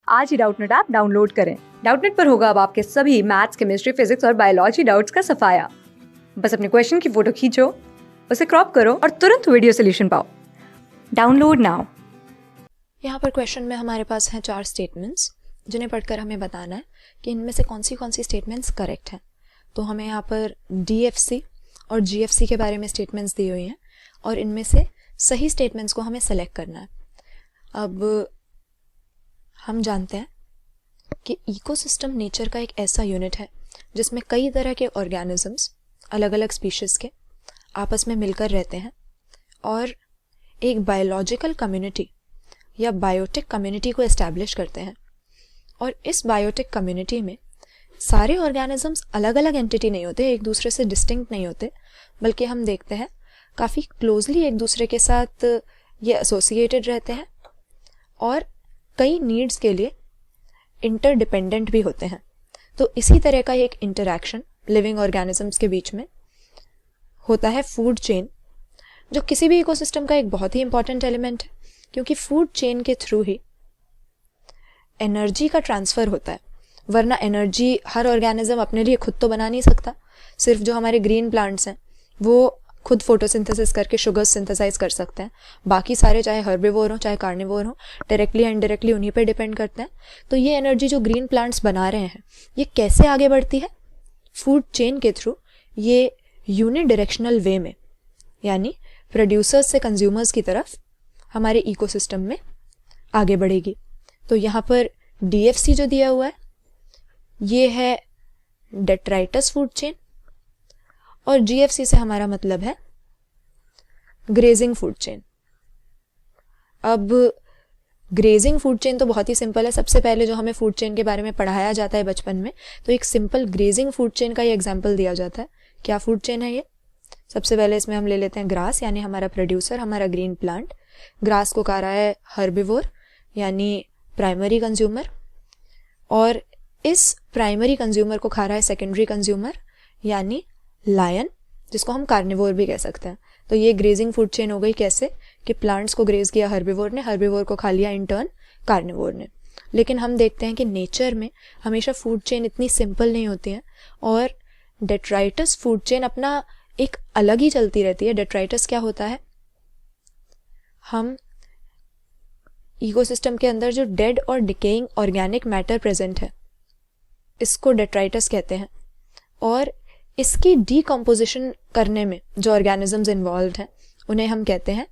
आज ही Doubtnut app download करें। Doubtnut पर होगा अब आपके सभी मैथ्स, केमिस्ट्री, फिजिक्स और बायोलॉजी डाउट्स का सफाया। बस अपने क्वेश्चन की फोटो खींचो, उसे क्रॉप करो और तुरंत वीडियो सोल्यूशन पाओ। Download now. यहाँ पर क्वेश्चन में हमारे पास हैं 4 स्टेटमेंट्स, जिन्हें पढ़कर हमें बताना है कि इनमें से कौन सी स्टेटमेंट्स करेक्ट हैं। तो हमें यहाँ पर DFC और GFC के बारे में स्टेटमेंट्स दी हुई हैं और इनमें से सही स्टेटमेंट्स को हमें सेलेक्ट करना है। अब हम जानते हैं कि इकोसिस्टम नेचर का एक ऐसा यूनिट है जिसमें कई तरह के ऑर्गेनिजम्स अलग अलग स्पीशीज़ के आपस में मिलकर रहते हैं और एक बायोलॉजिकल कम्युनिटी या बायोटिक कम्युनिटी को एस्टैब्लिश करते हैं। और इस बायोटिक कम्युनिटी में सारे ऑर्गेनिजम्स अलग अलग एंटिटी नहीं होते, एक दूसरे से डिस्टिंक्ट नहीं होते, बल्कि हम देखते हैं काफ़ी क्लोजली एक दूसरे के साथ ये एसोसिएटेड रहते हैं और कई नीड्स के लिए इंटरडिपेंडेंट भी होते हैं। तो इसी तरह का एक इंटरैक्शन लिविंग ऑर्गेनिजम्स के बीच में होता है फूड चेन, जो किसी भी इकोसिस्टम का एक बहुत ही इंपॉर्टेंट एलिमेंट है, क्योंकि फूड चेन के थ्रू ही एनर्जी का ट्रांसफ़र होता है। वरना एनर्जी हर ऑर्गेनिज्म अपने लिए खुद तो बना नहीं सकता। सिर्फ जो हमारे ग्रीन प्लांट्स हैं वो खुद फोटोसिंथेसिस करके शुगर्स सिंथेसाइज कर सकते हैं, बाकी सारे चाहे हर्बिवोर हो चाहे कार्निवोर हो डायरेक्टली या इनडायरेक्टली उन्हीं पे डिपेंड करते हैं। तो ये एनर्जी जो ग्रीन प्लांट्स बना रहे हैं ये कैसे आगे बढ़ती है? फूड चेन के थ्रू। ये यूनिडायरेक्शनल वे में, यानी प्रोड्यूसर्स से कंज्यूमर्स की तरफ हमारे इकोसिस्टम में आगे बढ़ेगी। तो यहाँ पर DFC जो दिया हुआ है ये है डेट्राइटस फूड चेन और GFC से हमारा मतलब है ग्रेजिंग फूड चेन। अब ग्रेजिंग फूड चेन तो बहुत ही सिंपल है। सबसे पहले जो हमें फूड चेन के बारे में पढ़ाया जाता है बचपन में, तो एक सिंपल ग्रेजिंग फूड चेन का ही एग्जाम्पल दिया जाता है। क्या फूड चेन है ये? सबसे पहले इसमें हम ले लेते हैं ग्रास, यानी हमारा प्रोड्यूसर, हमारा ग्रीन प्लांट। ग्रास को खा रहा है हर्बिवोर यानी प्राइमरी कंज्यूमर, और इस प्राइमरी कंज्यूमर को खा रहा है सेकेंडरी कंज्यूमर यानी लायन, जिसको हम कार्निवोर भी कह सकते हैं। तो ये ग्रेजिंग फूड चेन हो गई। कैसे कि प्लांट्स को ग्रेज किया हर्बिवोर ने, हर्बिवोर को खा लिया इन टर्न कार्निवोर ने। लेकिन हम देखते हैं कि नेचर में हमेशा फूड चेन इतनी सिंपल नहीं होती है और डेट्राइटस फूड चेन अपना एक अलग ही चलती रहती है। डेट्राइटस क्या होता है? हम इकोसिस्टम के अंदर जो डेड और डिकेइंग ऑर्गेनिक मैटर प्रेजेंट है इसको डेट्राइटस कहते हैं, और इसकी डीकम्पोजिशन करने में जो ऑर्गेनिजम्स इन्वॉल्व हैं उन्हें हम कहते हैं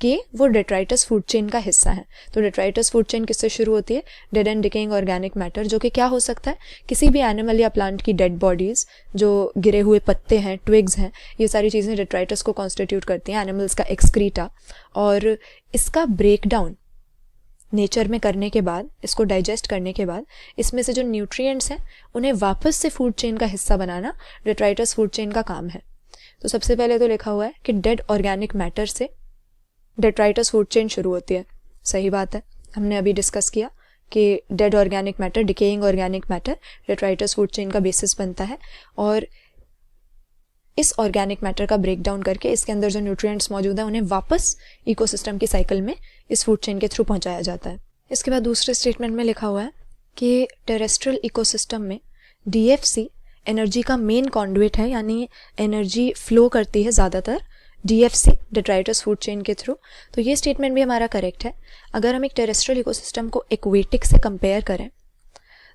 कि वो डेट्राइटस फूड चेन का हिस्सा है। तो डेट्राइटस फूड चेन किससे शुरू होती है? Dead and decaying organic matter, जो कि क्या हो सकता है? किसी भी एनिमल या प्लांट की डेड बॉडीज, जो गिरे हुए पत्ते हैं, ट्विग्स हैं, ये सारी चीज़ें डेट्राइटस को कॉन्स्टिट्यूट करती हैं। एनिमल्स का एक्सक्रीटा, और इसका ब्रेकडाउन नेचर में करने के बाद, इसको डाइजेस्ट करने के बाद, इसमें से जो न्यूट्रिएंट्स हैं उन्हें वापस से फूड चेन का हिस्सा बनाना डेट्राइटस फूड चेन का काम है। तो सबसे पहले तो लिखा हुआ है कि डेड ऑर्गेनिक मैटर से डेट्राइटस फूड चेन शुरू होती है। सही बात है, हमने अभी डिस्कस किया कि dead organic matter, decaying organic matter detritus food chain का बेसिस बनता है, और इस ऑर्गेनिक मैटर का ब्रेक डाउन करके इसके अंदर जो न्यूट्रिएंट्स मौजूद हैं उन्हें वापस इकोसिस्टम की साइकिल में इस फूड चेन के थ्रू पहुंचाया जाता है। इसके बाद दूसरे स्टेटमेंट में लिखा हुआ है कि टेरेस्ट्रियल इकोसिस्टम में DFC एनर्जी का मेन कॉन्डुइट है, यानी एनर्जी फ्लो करती है ज़्यादातर DFC डेट्राइटस फूड चेन के थ्रू। तो ये स्टेटमेंट भी हमारा करेक्ट है। अगर हम एक टेरेस्ट्रियल इकोसिस्टम को एक्वेटिक से कंपेयर करें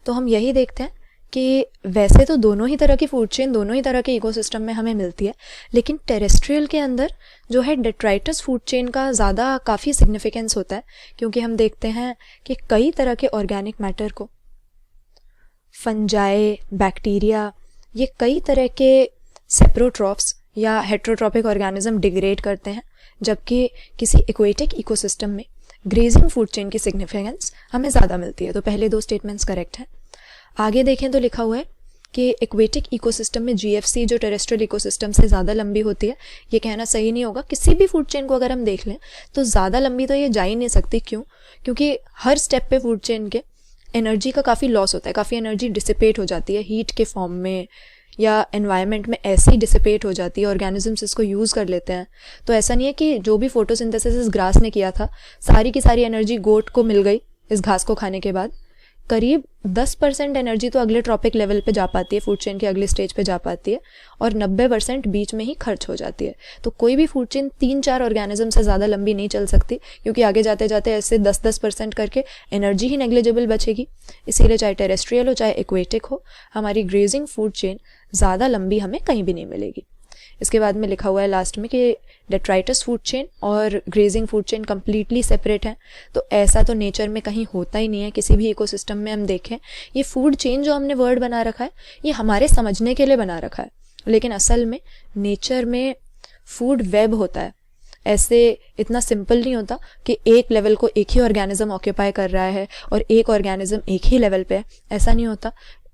तो हम यही देखते हैं कि वैसे तो दोनों ही तरह की फूड चेन दोनों ही तरह के इकोसिस्टम में हमें मिलती है, लेकिन टेरेस्ट्रियल के अंदर जो है डेट्राइटस फूड चेन का ज़्यादा काफ़ी सिग्निफिकेंस होता है, क्योंकि हम देखते हैं कि कई तरह के ऑर्गेनिक मैटर को फंजाई, बैक्टीरिया, ये कई तरह के सेप्रोट्रॉफ्स या हेट्रोट्रॉपिक ऑर्गेनिज्म डिग्रेड करते हैं, जबकि किसी एक्वेटिक इकोसिस्टम में ग्रेजिंग फूड चेन की सिग्निफिकेंस हमें ज़्यादा मिलती है। तो पहले 2 स्टेटमेंट्स करेक्ट हैं। आगे देखें तो लिखा हुआ है कि एक्वेटिक इकोसिस्टम में GFC जो टेरेस्ट्रियल इकोसिस्टम से ज़्यादा लंबी होती है। ये कहना सही नहीं होगा। किसी भी फूड चेन को अगर हम देख लें तो ज़्यादा लंबी तो ये जा ही नहीं सकती। क्यों? क्योंकि हर स्टेप पे फूड चेन के एनर्जी का काफ़ी लॉस होता है, काफ़ी एनर्जी डिसिपेट हो जाती है हीट के फॉर्म में या एनवायरनमेंट में ऐसे ही डिसिपेट हो जाती है, ऑर्गेनिजम्स इसको यूज़ कर लेते हैं। तो ऐसा नहीं है कि जो भी फोटोसिंथेसिस इस ग्रास ने किया था सारी की सारी एनर्जी गोट को मिल गई इस घास को खाने के बाद। करीब 10% एनर्जी तो अगले ट्रॉपिक लेवल पे जा पाती है, फूड चेन के अगले स्टेज पे जा पाती है, और 90% बीच में ही खर्च हो जाती है। तो कोई भी फूड चेन 3-4 ऑर्गेनिज्म से ज़्यादा लंबी नहीं चल सकती, क्योंकि आगे जाते जाते ऐसे 10-10% करके एनर्जी ही नेग्लिजिबल बचेगी। इसीलिए चाहे टेरेस्ट्रियल हो चाहे एक्वेटिक हो, हमारी ग्रेजिंग फूड चेन ज़्यादा लंबी हमें कहीं भी नहीं मिलेगी। इसके बाद में लिखा हुआ है लास्ट में कि डेट्राइटस फूड चेन और grazing food chain completely separate हैं। तो ऐसा तो नेचर में कहीं होता ही नहीं है। किसी भी इकोसिस्टम में हम देखें, ये फूड चेन जो हमने वर्ड बना रखा है ये हमारे समझने के लिए बना रखा है, लेकिन असल में नेचर में फूड वेब होता है। ऐसे इतना सिंपल नहीं होता कि एक लेवल को एक ही ऑर्गेनिज्म ऑक्यूपाई कर रहा है और एक ऑर्गेनिज्म एक ही लेवल पे है, ऐसा नहीं होता।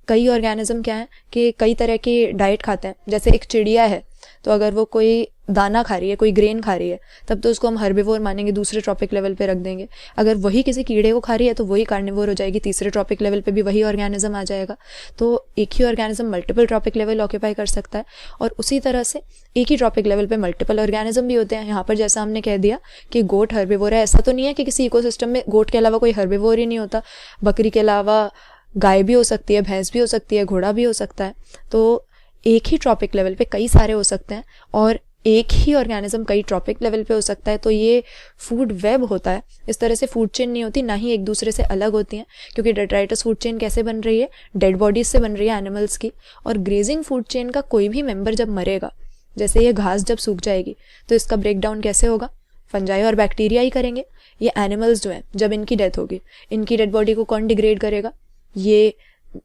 कई ऑर्गेनिज्म क्या है कि कई तरह की डाइट खाते हैं। जैसे एक चिड़िया है, तो अगर वो कोई दाना खा रही है, कोई ग्रेन खा रही है, तब तो उसको हम हर्बिवोर मानेंगे, दूसरे ट्रॉपिक लेवल पे रख देंगे। अगर वही किसी कीड़े को खा रही है तो वही कार्निवोर हो जाएगी, तीसरे ट्रॉपिक लेवल पे भी वही ऑर्गेनिज्म आ जाएगा। तो एक ही organism multiple trophic level occupy कर सकता है, और उसी तरह से एक ही ट्रॉपिक लेवल पे मल्टीपल ऑर्गेनिज्म भी होते हैं। यहाँ पर जैसा हमने कह दिया कि गोट हर्बिवोर है, ऐसा तो नहीं है कि किसी इकोसिस्टम में गोट के अलावा कोई हर्बिवोर ही नहीं होता। बकरी के अलावा गाय भी हो सकती है, भैंस भी हो सकती है, घोड़ा भी हो सकता है। तो एक ही ट्रॉपिक लेवल पे कई सारे हो सकते हैं, और एक ही ऑर्गेनिज्म कई ट्रॉपिक लेवल पे हो सकता है। तो ये फूड वेब होता है। इस तरह से फूड चेन नहीं होती, ना ही एक दूसरे से अलग होती हैं, क्योंकि डेट्राइटस फूड चेन कैसे बन रही है, डेड बॉडीज से बन रही है एनिमल्स की। और ग्रेजिंग फूड चेन का कोई भी मेंबर जब मरेगा, जैसे ये घास जब सूख जाएगी, तो इसका ब्रेकडाउन कैसे होगा, फंजाई और बैक्टीरिया ही करेंगे। ये एनिमल्स जो हैं, जब इनकी डेथ होगी, इनकी डेड बॉडी को कौन डिग्रेड करेगा, ये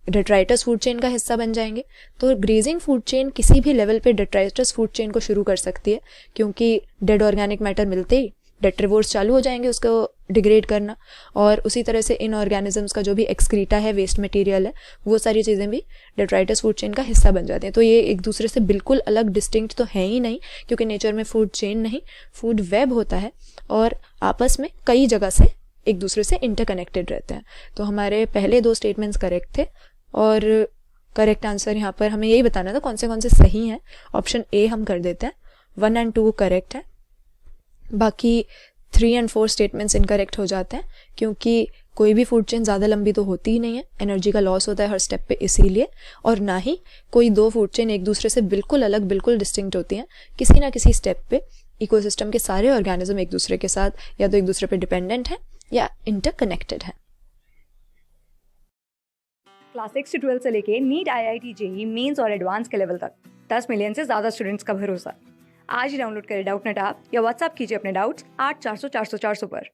डेट्राइटस फूड चेन का हिस्सा बन जाएंगे। तो ग्रेजिंग फूड चेन किसी भी लेवल पे डेट्राइटस फूड चेन को शुरू कर सकती है, क्योंकि डेड ऑर्गेनिक मैटर मिलते ही डेट्रिवोर्स चालू हो जाएंगे उसको डिग्रेड करना। और उसी तरह से इन ऑर्गेनिजम्स का जो भी एक्सक्रीटा है, वेस्ट मटेरियल है, वो सारी चीज़ें भी डेट्राइटस फूड चेन का हिस्सा बन जाती हैं। तो ये एक दूसरे से बिल्कुल अलग डिस्टिंक्ट तो है ही नहीं, क्योंकि नेचर में फूड चेन नहीं, फूड वेब होता है, और आपस में कई जगह से एक दूसरे से इंटरकनेक्टेड रहते हैं। तो हमारे पहले 2 स्टेटमेंट्स करेक्ट थे, और करेक्ट आंसर यहाँ पर हमें यही बताना था कौन से सही हैं। ऑप्शन ए हम कर देते हैं, 1 और 2 करेक्ट है, बाकी 3 और 4 स्टेटमेंट्स इनकरेक्ट हो जाते हैं, क्योंकि कोई भी फूड चेन ज़्यादा लंबी तो होती ही नहीं है, एनर्जी का लॉस होता है हर स्टेप पे इसीलिए। और ना ही कोई 2 फूड चेन एक दूसरे से बिल्कुल अलग, बिल्कुल डिस्टिंक्ट होती हैं। किसी ना किसी स्टेप पे इकोसिस्टम के सारे ऑर्गेनिज्म एक दूसरे के साथ या तो एक दूसरे पे डिपेंडेंट हैं या इंटरकनेक्टेड है। क्लास 6 से 12 से लेके नीट, IIT, JEE मेंस और एडवांस के लेवल तक 10 मिलियन से ज़्यादा स्टूडेंट्स का भरोसा। आज ही डाउनलोड करें डाउटनेट ऐप या व्हाट्सएप कीजिए अपने डाउट्स 8400 400 400 पर।